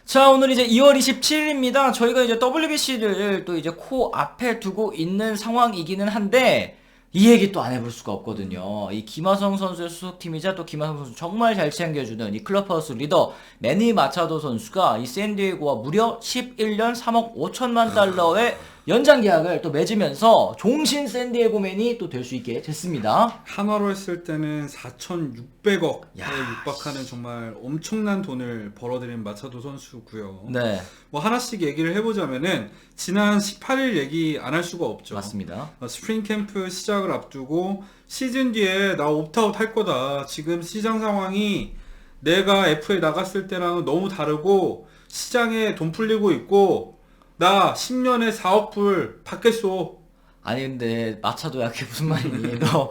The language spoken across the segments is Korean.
자, 오늘 이제 2월 27일입니다. 저희가 이제 WBC를 또 이제 코앞에 두고 있는 상황이기는 한데, 이 얘기 또 안 해볼 수가 없거든요. 이 김하성 선수의 소속팀이자 또 김하성 선수 정말 잘 챙겨주는 이 클럽하우스 리더 매니 마차도 선수가 이 샌디에고와 무려 11년 3억 5천만 달러의 연장 계약을 또 맺으면서 종신 샌디에고맨이 또 될 수 있게 됐습니다. 한화로 했을 때는 4,600억에 야, 육박하는 정말 엄청난 돈을 벌어들인 마차도 선수고요. 네, 뭐 하나씩 얘기를 해보자면은 지난 18일 얘기 안 할 수가 없죠. 맞습니다. 스프링 캠프 시작을 앞두고 시즌 뒤에 나 옵트아웃 할 거다. 지금 시장 상황이 내가 FA 나갔을 때랑은 너무 다르고 시장에 돈 풀리고 있고 나 10년에 4억 불 받겠소. 아니 근데 마차도야 그게 무슨 말이니? 너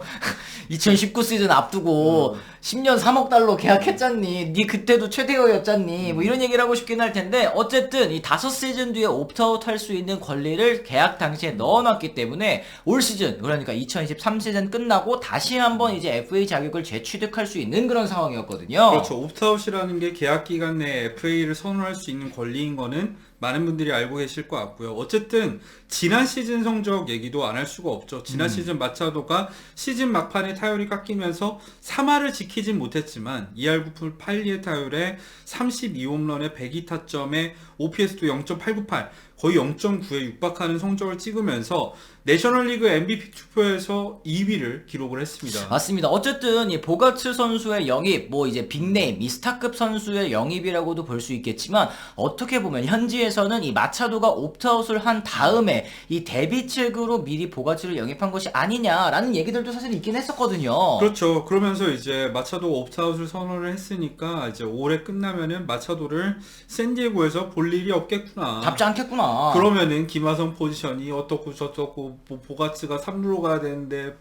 2019 시즌 앞두고 10년 3억 달러 계약했잖니? 니 그때도 최대어였잖니? 뭐 이런 얘기를 하고 싶긴 할 텐데 어쨌든 이 5시즌 뒤에 옵트아웃 할 수 있는 권리를 계약 당시에 넣어놨기 때문에 올 시즌 그러니까 2023 시즌 끝나고 다시 한번 이제 FA 자격을 재취득할 수 있는 그런 상황이었거든요. 그렇죠. 옵트아웃이라는 게 계약 기간 내에 FA를 선언할 수 있는 권리인 거는 많은 분들이 알고 계실 것 같고요. 어쨌든 지난 시즌 성적 얘기도 안 할 수가 없죠. 지난 시즌 마차도가 시즌 막판에 타율이 깎이면서 3할을 지키진 못했지만 2할 9푼 8리의 타율에 32홈런에 102타점에 OPS도 0.898 거의 0.9에 육박하는 성적을 찍으면서 내셔널리그 MVP 투표에서 2위를 기록을 했습니다. 맞습니다. 어쨌든 이 보가츠 선수의 영입, 뭐 이제 빅네임, 이 스타급 선수의 영입이라고도 볼 수 있겠지만 어떻게 보면 현지에서는 이 마차도가 옵트아웃을 한 다음에 이 데뷔책으로 미리 보가츠를 영입한 것이 아니냐라는 얘기들도 사실 있긴 했었거든요. 그렇죠. 그러면서 이제 마차도 옵트아웃을 선언을 했으니까 이제 올해 끝나면은 마차도를 샌디에고에서 볼 일이 없겠구나. 잡지 않겠구나. 그러면은 김하성 포지션이 어떻고 저떻고 뭐 보가츠가 3루로 가야 되는데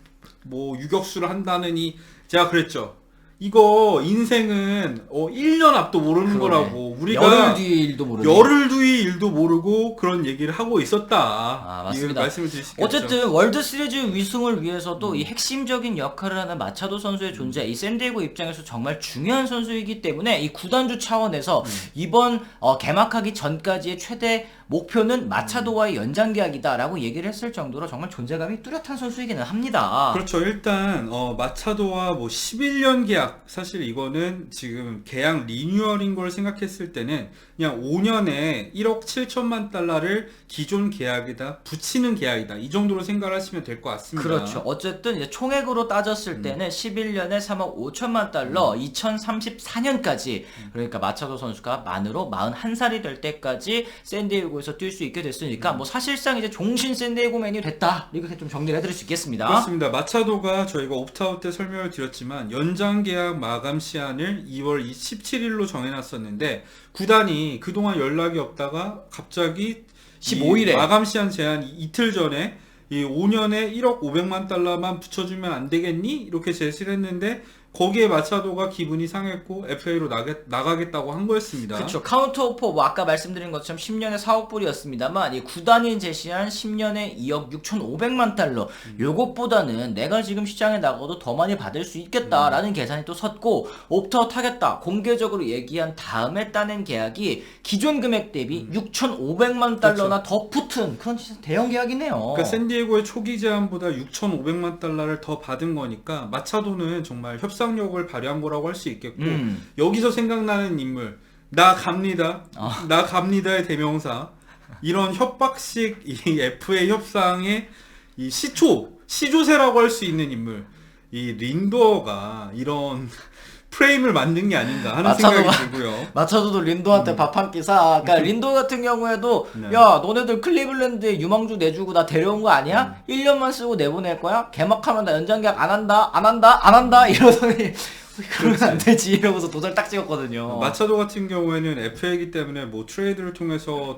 뭐 유격수를 한다느니 제가 그랬죠. 이거 인생은 1년 앞도 모르는 그러네. 거라고 우리가 열흘 뒤의 일도 모르네. 열흘 뒤의 일도 모르고 그런 얘기를 하고 있었다. 아, 맞습니다. 이걸 말씀을 드리시겠죠. 어쨌든 월드 시리즈 위승을 위해서도 이 핵심적인 역할을 하는 마차도 선수의 존재, 이 샌디에고 입장에서 정말 중요한 선수이기 때문에 이 구단주 차원에서 이번 개막하기 전까지의 최대 목표는 마차도와의 연장 계약이다라고 얘기를 했을 정도로 정말 존재감이 뚜렷한 선수이기는 합니다. 그렇죠. 일단 마차도와 뭐 11년 계약 사실 이거는 지금 계약 리뉴얼인 걸 생각했을 때는 그냥 5년에 1억 7천만 달러를 기존 계약에다 붙이는 계약이다. 이 정도로 생각하시면 될 것 같습니다. 그렇죠. 어쨌든 이제 총액으로 따졌을 때는 11년에 3억 5천만 달러, 2034년까지 그러니까 마차도 선수가 만으로 41살이 될 때까지 샌디에고에서 뛸 수 있게 됐으니까 뭐 사실상 이제 종신 샌디에고맨이 됐다. 이렇게 좀 정리를 해드릴 수 있겠습니다. 그렇습니다. 마차도가 저희가 옵트아웃 때 설명을 드렸지만 연장 계약 마감 시한을 2월 17일로 정해놨었는데 구단이 그동안 연락이 없다가 갑자기 15일에 마감 시한 제한 이틀 전에 이 5년에 1억 500만 달러만 붙여주면 안 되겠니? 이렇게 제시를 했는데 거기에 마차도가 기분이 상했고 FA로 나가겠다고 한 거였습니다. 그렇죠. 카운터 오퍼 뭐 아까 말씀드린 것처럼 10년에 4억 불이었습니다만 이 구단이 제시한 10년에 2억 6,500만 달러 요것보다는 내가 지금 시장에 나가도 더 많이 받을 수 있겠다라는 계산이 또 섰고 옵트아웃 하겠다 공개적으로 얘기한 다음에 따낸 계약이 기존 금액 대비 6,500만 달러나 더 붙은 그런 진짜 대형 계약이네요. 그러니까 샌디에고의 초기 제한보다 6,500만 달러를 더 받은 거니까 마차도는 정말 협상력을 발휘한 거라고 할 수 있겠고 여기서 생각나는 인물 나 갑니다. 나 갑니다의 대명사 이런 협박식 이 FA 협상의 이 시조세라고 할 수 있는 인물 이 린도어가 이런 프레임을 만든 게 아닌가 하는 생각이 들고요. 마차도도 린도한테 밥 한 끼 사. 그러니까 린도 같은 경우에도 네. 야 너네들 클리블랜드에 유망주 내주고 나 데려온 거 아니야? 1년만 쓰고 내보낼 거야? 개막하면 나 연장 계약 안 한다 이러더니 그러면 안 되지 이러고서 도장 딱 찍었거든요. 마차도 같은 경우에는 FA이기 때문에 뭐 트레이드를 통해서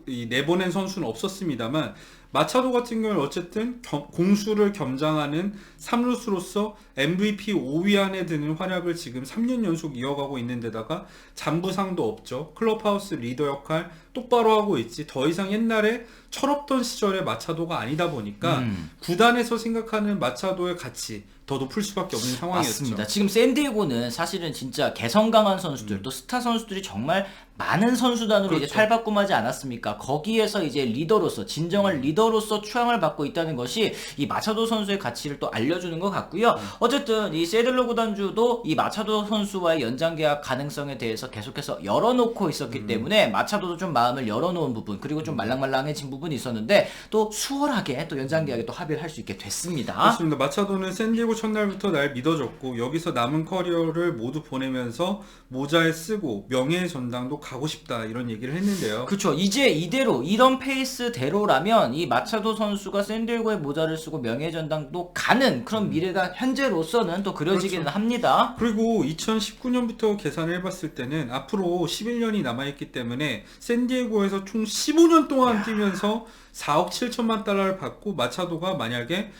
내보낸 선수는 없었습니다만 마차도 같은 경우는 어쨌든 공수를 겸장하는 3루수로서 MVP 5위 안에 드는 활약을 지금 3년 연속 이어가고 있는 데다가 잔부상도 없죠. 클럽하우스 리더 역할 똑바로 하고 있지. 더 이상 옛날에 철없던 시절의 마차도가 아니다 보니까 구단에서 생각하는 마차도의 가치 더 높을 수밖에 없는 상황이었죠. 맞습니다. 지금 샌디에고는 사실은 진짜 개성 강한 선수들 또 스타 선수들이 정말 많은 선수단으로 그렇죠. 이제 탈바꿈하지 않았습니까? 거기에서 이제 리더로서 진정한 리더로서 추앙을 받고 있다는 것이 이 마차도 선수의 가치를 또 알려주는 것 같고요. 어쨌든 이 세들러 구단주도 이 마차도 선수와의 연장 계약 가능성에 대해서 계속해서 열어놓고 있었기 때문에 마차도도 좀 마음을 열어놓은 부분 그리고 좀 말랑말랑해진 부분이 있었는데 또 수월하게 또 연장 계약에 또 합의를 할 수 있게 됐습니다. 그렇습니다. 마차도는 샌디에고 첫날부터 날 믿어줬고 여기서 남은 커리어를 모두 보내면서 모자에 쓰고 명예의 전당도 가고 싶다 이런 얘기를 했는데요. 그렇죠. 이제 이대로 이런 페이스대로라면 이 마차도 선수가 샌디에고의 모자를 쓰고 명예전당도 가는 그런 미래가 현재로서는 또 그려지기는 그렇죠. 합니다. 그리고 2019년부터 계산을 해봤을 때는 앞으로 11년이 남아있기 때문에 샌디에고에서 총 15년 동안 뛰면서 4억 7천만 달러를 받고 마차도가 만약에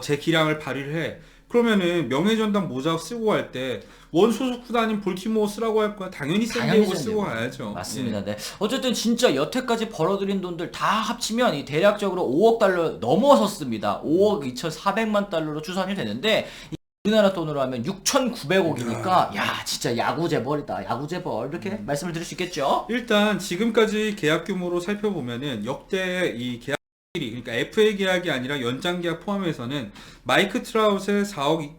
제 기량을 발휘를 해. 그러면은 명예전당 모자 쓰고 갈 때 원 소속 구단인 볼티모어 쓰라고 할 거야. 당연히 샌디에고 쓰고 가야죠. 맞습니다. 예. 네. 어쨌든 진짜 여태까지 벌어들인 돈들 다 합치면 이 대략적으로 5억 달러 넘어섰습니다. 5억 2,400만 달러로 추산이 되는데 우리나라 돈으로 하면 6,900억이니까 야 진짜 야구 재벌이다. 야구 재벌 이렇게 말씀을 드릴 수 있겠죠? 일단 지금까지 계약 규모로 살펴보면은 역대 이 계약 그러니까 FA 계약이 아니라 연장 계약 포함해서는 마이크 트라웃의 4억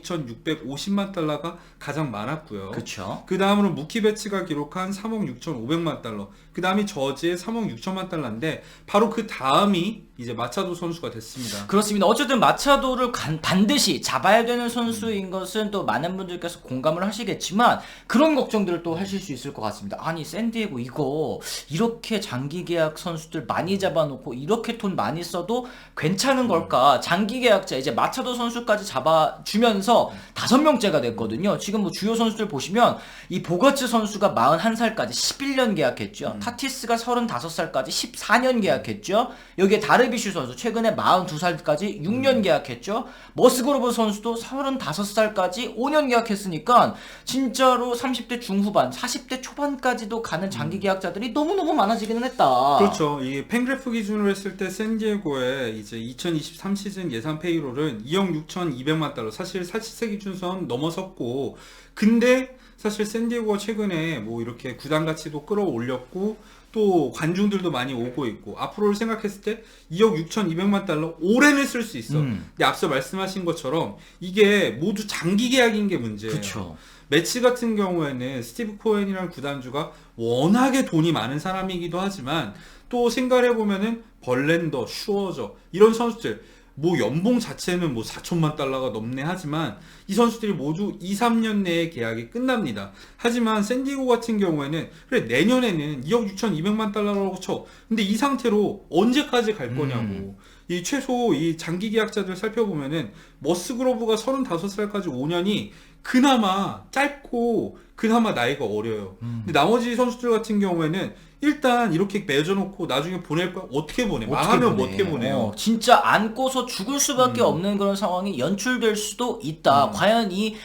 2,650만 달러가 가장 많았고요. 그렇죠. 그 다음으로 무키 베츠가 기록한 3억 6,500만 달러. 그 다음이 저지의 3억 6천만 달러인데 바로 그 다음이 이제 마차도 선수가 됐습니다. 그렇습니다. 어쨌든 마차도를 반드시 잡아야 되는 선수인 것은 또 많은 분들께서 공감을 하시겠지만 그런 걱정들을 또 하실 수 있을 것 같습니다. 아니 샌디에고 이거 이렇게 장기 계약 선수들 많이 잡아놓고 이렇게 돈 많이 써도 괜찮은 걸까? 장기 계약자 이제 마차도 선수까지 잡아주면서 5명째가 됐거든요. 지금 뭐 주요 선수들 보시면 이 보거츠 선수가 41살까지 11년 계약했죠. 타티스가 35살까지 14년 계약했죠. 여기에 다르비슈 선수 최근에 42살까지 6년 계약했죠. 머스그로브 선수도 35살까지 5년 계약했으니까 진짜로 30대 중후반, 40대 초반까지도 가는 장기 계약자들이 너무너무 많아지기는 했다. 그렇죠. 이 팬그래프 기준으로 했을 때 샌디에고의 이제 2023 시즌 예상 페이롤은 2억 6,200만 달러. 사실 사실세 기준선 넘어섰고, 근데 사실 샌디에고가 최근에 뭐 이렇게 구단 가치도 끌어올렸고 또 관중들도 많이 오고 있고 앞으로를 생각했을 때 2억 6,200만 달러 올해는 쓸 수 있어. 근데 앞서 말씀하신 것처럼 이게 모두 장기 계약인 게 문제예요. 그렇죠. 매치 같은 경우에는 스티브 코엔이라는 구단주가 워낙에 돈이 많은 사람이기도 하지만 또 생각을 해보면은 벌렌더, 슈어저 이런 선수들 뭐 연봉 자체는 뭐 4천만 달러가 넘네 하지만 이 선수들이 모두 2, 3년 내에 계약이 끝납니다. 하지만 샌디에고 같은 경우에는 그래 내년에는 2억 6,200만 달러라고 쳐. 근데 이 상태로 언제까지 갈 거냐고. 이 최소 이 장기 계약자들 살펴보면은 머스그로브가 35살까지 5년이 그나마 짧고 그나마 나이가 어려요. 근데 나머지 선수들 같은 경우에는 일단 이렇게 맺어놓고 나중에 보낼 거야 어떻게 보내? 망하면 뭐 어떻게 보내요? 진짜 안고서 죽을 수밖에 없는 그런 상황이 연출될 수도 있다. 과연 이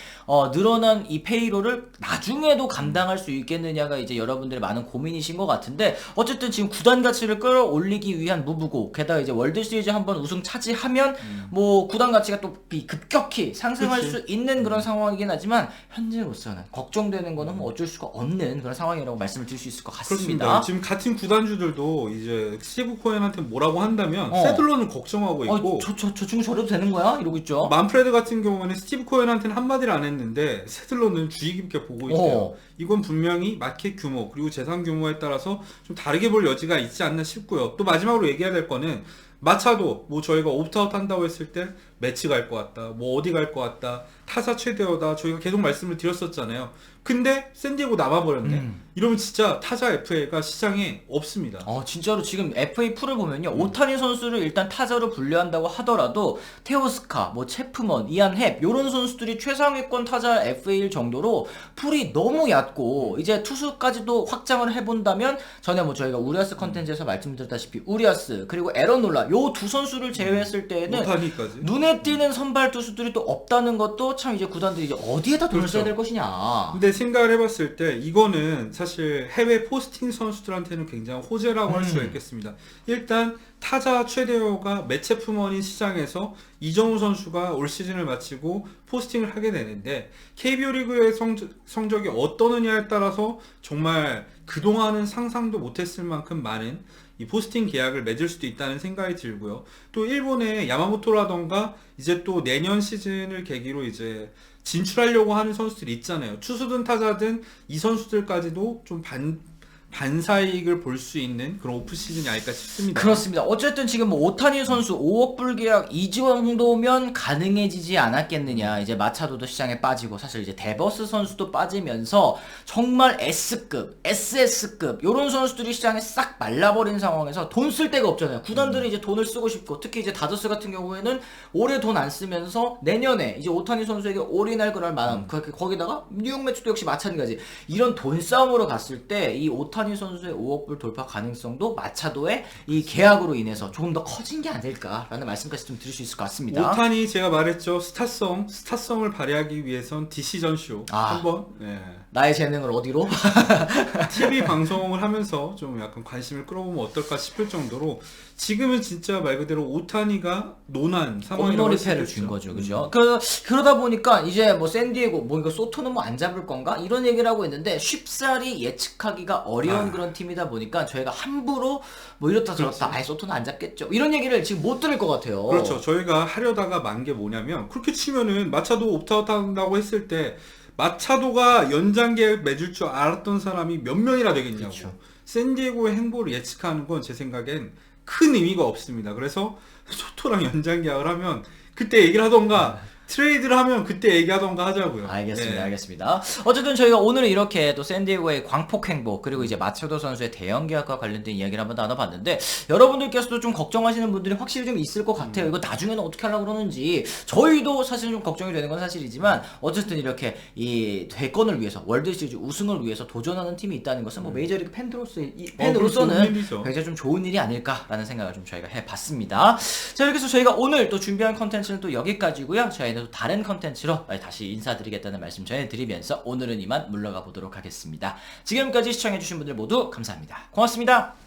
늘어난 이 페이로를 나중에도 감당할 수 있겠느냐가 이제 여러분들의 많은 고민이신 것 같은데 어쨌든 지금 구단 가치를 끌어올리기 위한 무브고 게다가 이제 월드 시리즈 한번 우승 차지하면 뭐 구단 가치가 또 급격히 상승할 그치. 수 있는 그런 상황이긴 하지만 현재로서는 걱정되는 거는 뭐 어쩔 수가 없는 그런 상황이라고 말씀을 드릴 수 있을 것 같습니다. 그렇습니다. 지금 같은 구단주들도 이제 스티브 코엔한테 뭐라고 한다면 세들러는 걱정하고 있고 저 친구 저래도 되는 거야? 이러고 있죠. 만프레드 같은 경우는 스티브 코엔한테는 한마디를 안 했는데 세들러는 주의 깊게 보고 있대요. 이건 분명히 마켓 규모 그리고 재산 규모에 따라서 좀 다르게 볼 여지가 있지 않나 싶고요. 또 마지막으로 얘기해야 될 거는 마차도 뭐 저희가 옵트아웃 한다고 했을 때 매치 갈 것 같다 뭐 어디 갈 것 같다 타사 최대어다 저희가 계속 말씀을 드렸었잖아요. 근데 샌디에고 남아버렸네. 이러면 진짜 타자 FA가 시장에 없습니다. 진짜로 지금 FA 풀을 보면요. 오타니 선수를 일단 타자로 분류한다고 하더라도 테오스카, 뭐 체프먼, 이안 헵 요런 선수들이 최상위권 타자 FA일 정도로 풀이 너무 얕고 이제 투수까지도 확장을 해본다면 전에 뭐 저희가 우리아스 컨텐츠에서 말씀드렸다시피 우리아스 그리고 에런 놀라 요 두 선수를 제외했을 때에는 오타니까지 눈에 눈에 띄는 선발 투수들이 또 없다는 것도 참 이제 구단들이 이제 어디에다 돈을 그렇죠. 써야 될 것이냐. 근데 생각을 해봤을 때 이거는 사실 해외 포스팅 선수들한테는 굉장히 호재라고 할 수가 있겠습니다. 일단 타자 최대호가 매체품원인 시장에서 이정우 선수가 올 시즌을 마치고 포스팅을 하게 되는데 KBO 리그의 성적이 어떠느냐에 따라서 정말 그동안은 상상도 못했을 만큼 많은 이 포스팅 계약을 맺을 수도 있다는 생각이 들고요. 또 일본의 야마모토라던가 이제 또 내년 시즌을 계기로 이제 진출하려고 하는 선수들이 있잖아요. 투수든 타자든 이 선수들까지도 좀 반사이익을 볼 수 있는 그런 오프 시즌이 아닐까 싶습니다. 그렇습니다. 어쨌든 지금 뭐 오타니 선수 5억 불 계약 이 정도면 가능해지지 않았겠느냐. 이제 마차도도 시장에 빠지고 사실 이제 데버스 선수도 빠지면서 정말 S급, SS급 요런 선수들이 시장에 싹 말라버린 상황에서 돈 쓸 데가 없잖아요. 구단들은 이제 돈을 쓰고 싶고 특히 이제 다저스 같은 경우에는 올해 돈 안 쓰면서 내년에 이제 오타니 선수에게 올인할 그럴 만한 거기다가 뉴욕 매치도 역시 마찬가지. 이런 돈 싸움으로 갔을 때 이 오타니 선수의 5억 불 돌파 가능성도 마차도의 이 계약으로 인해서 조금 더 커진 게 아닐까라는 말씀까지 좀 드릴 수 있을 것 같습니다. 오타니 제가 말했죠. 스타성을 발휘하기 위해선 디시전쇼 한번 나의 재능을 어디로? TV 방송을 하면서 좀 약간 관심을 끌어보면 어떨까 싶을 정도로 지금은 진짜 말 그대로 오타니가 논한 상황이라고 할 수 온놀이패를 있겠죠. 준 거죠, 그죠? 그러다 보니까 이제 뭐 샌디에고 뭐 이거 소토는 뭐 안 잡을 건가 이런 얘기를 하고 있는데 쉽사리 예측하기가 어려운 그런 팀이다 보니까 저희가 함부로 뭐 이렇다 저렇다 아예 소토는 안 잡겠죠 이런 얘기를 지금 못 들을 것 같아요. 그렇죠. 저희가 하려다가 만 게 뭐냐면 그렇게 치면은 마차도 옵트아웃 한다고 했을 때 마차도가 연장 계약 맺을 줄 알았던 사람이 몇 명이나 되겠냐고. 그렇죠. 샌디에고의 행보를 예측하는 건 제 생각엔 큰 의미가 없습니다. 그래서 소토랑 연장 계약을 하면 그때 얘기를 하던가 트레이드를 하면 그때 얘기하던가 하자고요. 알겠습니다. 알겠습니다. 어쨌든 저희가 오늘은 이렇게 또 샌디에고의 광폭 행보 그리고 이제 마차도 선수의 대형 계약과 관련된 이야기를 한번 나눠봤는데 여러분들께서도 좀 걱정하시는 분들이 확실히 좀 있을 것 같아요. 이거 나중에는 어떻게 하려고 그러는지 저희도 사실 좀 걱정이 되는 건 사실이지만 어쨌든 이렇게 이 대권을 위해서 월드시리즈 우승을 위해서 도전하는 팀이 있다는 것은 뭐 메이저리그 팬으로서는 굉장히 좀 좋은 일이 아닐까라는 생각을 좀 저희가 해봤습니다. 자 이렇게 해서 저희가 오늘 또 준비한 컨텐츠는 또 여기까지고요. 저희는 또 다른 컨텐츠로 다시 인사드리겠다는 말씀 전해드리면서 오늘은 이만 물러가 보도록 하겠습니다. 지금까지 시청해주신 분들 모두 감사합니다. 고맙습니다.